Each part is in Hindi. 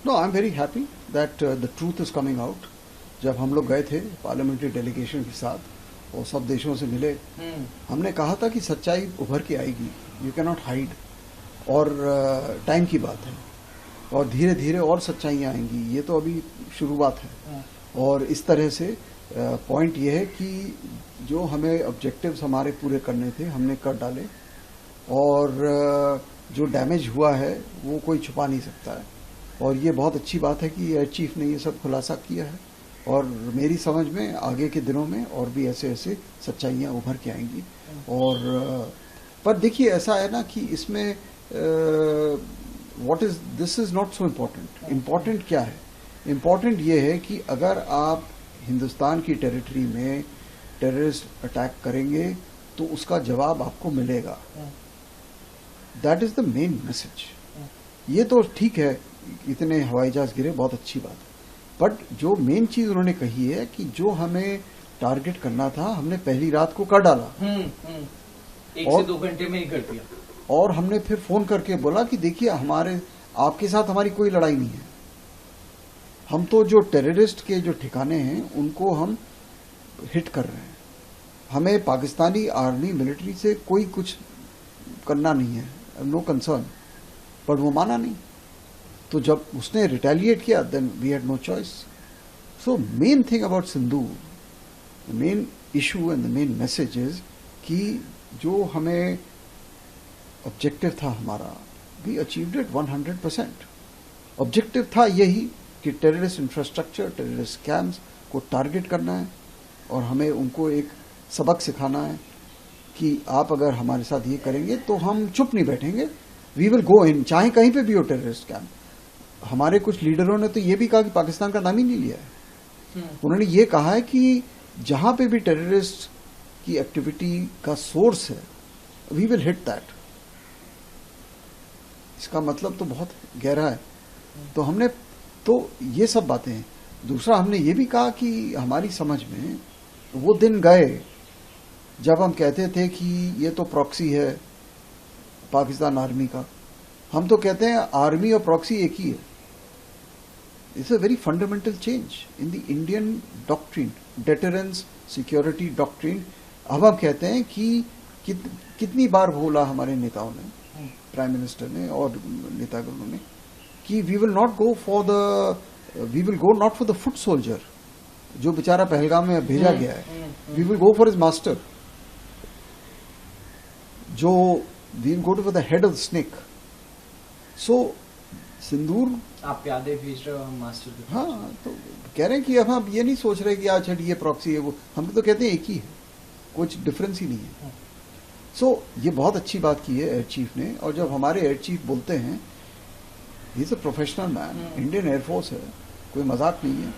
No, I am very happy that the truth is coming out. जब हम लोग गए थे पार्लियामेंट्री डेलीगेशन के साथ और सब देशों से मिले, हमने कहा था कि सच्चाई उभर के आएगी, यू कैन नॉट हाइड. और टाइम की बात है और धीरे धीरे और सच्चाइयाँ आएंगी. ये तो अभी शुरुआत है. और इस तरह से पॉइंट ये है कि जो हमें ऑब्जेक्टिव्स हमारे पूरे करने थे हमने कर डाले, और जो डैमेज हुआ है वो कोई छुपा नहीं सकता है. और ये बहुत अच्छी बात है कि एयर चीफ ने ये सब खुलासा किया है. और मेरी समझ में आगे के दिनों में और भी ऐसे ऐसे सच्चाइयाँ उभर के आएंगी. और पर देखिए ऐसा है ना कि इसमें what is this is not so important. Important क्या है? इम्पोर्टेंट ये है कि अगर आप हिंदुस्तान की टेरिटरी में टेररिस्ट अटैक करेंगे तो उसका जवाब आपको मिलेगा. That is the main message. ये तो ठीक है, इतने हवाई जहाज गिरे, बहुत अच्छी बात है. बट जो मेन चीज उन्होंने कही है कि जो हमें टारगेट करना था हमने पहली रात को कर डाला. 1 से 2 घंटे में ही कर दिया. और हमने फिर फोन करके बोला कि देखिए हमारे आपके साथ हमारी कोई लड़ाई नहीं है. हम तो जो टेररिस्ट के जो ठिकाने हैं उनको हम हिट कर रहे हैं. हमें पाकिस्तानी आर्मी मिलिट्री से कोई कुछ करना नहीं है, नो कंसर्न. बट वो माना नहीं. तो जब उसने रिटेलिएट किया then we had no choice. So main thing about Sindoor, the main issue and the main message is कि जो हमें ऑब्जेक्टिव था हमारा, वी अचीव्ड इट 100%. ऑब्जेक्टिव था यही कि टेररिस्ट इंफ्रास्ट्रक्चर, टेररिस्ट कैंप्स को टारगेट करना है और हमें उनको एक सबक सिखाना है कि आप अगर हमारे साथ ये करेंगे तो हम चुप नहीं बैठेंगे. वी विल गो इन, चाहे कहीं पे भी हो टेररिस्ट कैंप. हमारे कुछ लीडरों ने तो ये भी कहा कि पाकिस्तान का नाम ही नहीं लिया है. उन्होंने ये कहा है कि जहां पे भी टेररिस्ट की एक्टिविटी का सोर्स है वी विल हिट दैट. इसका मतलब तो बहुत गहरा है. तो हमने तो ये सब बातें हैं. दूसरा हमने ये भी कहा कि हमारी समझ में वो दिन गए जब हम कहते थे कि ये तो प्रॉक्सी है पाकिस्तान आर्मी का. हम तो कहते हैं आर्मी और प्रॉक्सी एक ही है. It's a very fundamental change in the Indian doctrine, deterrence security doctrine. अब हम कहते हैं कि कितनी बार बोला हमारे नेताओं ने, प्राइम मिनिस्टर ने और नेतागणों ने, कि we will not go for the we will go not for the foot soldier जो बेचारा पहलगाम में भेजा गया है. We will go for his master, जो we will go to for the head of the snake. So Sindoor आपके आधे भेज रहे हो, हम मास्टर के. हाँ, तो कह रहे हैं कि अब हम ये नहीं सोच रहे कि आज ये प्रॉक्सी है वो. हम तो कहते हैं एक ही है, कुछ डिफरेंस ही नहीं है. सो ये बहुत अच्छी बात की है एयर चीफ ने. और जब हमारे एयर चीफ बोलते हैं, he is a professional man, Indian air force है, कोई मजाक नहीं है.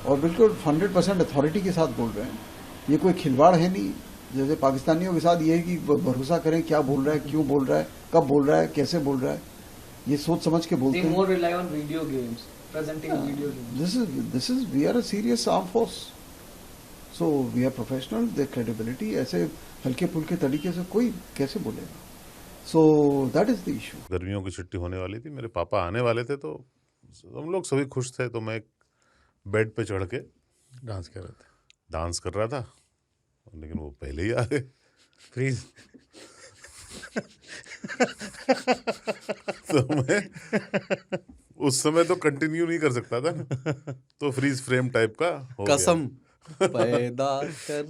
और बिल्कुल 100% अथॉरिटी के साथ बोल रहे हैं. ये कोई खिलवाड़ है नहीं. जैसे पाकिस्तानियों के साथ ये है कि भरोसा करें क्या बोल रहा है, क्यों बोल रहा है, कब बोल रहा है, कैसे बोल रहा है. ये सोच समझ के बोलते हैं. They more rely on video games, presenting video games. This is we are a serious armed force. So we are professional. The credibility ऐसे हल्के फुल्के तरीके से कोई कैसे बोलेगा. So that is the issue. गर्मियों की छुट्टी होने वाली थी, मेरे पापा आने वाले थे, तो हम लोग सभी खुश थे. तो मैं एक बेड पे चढ़ के डांस कर रहे थे. डांस कर रहा था, लेकिन वो पहले ही आ गए. फ्रीज. तो मैं उस समय तो कंटिन्यू नहीं कर सकता था ना, तो फ्रीज फ्रेम टाइप का हो गया. कसम पैदा कर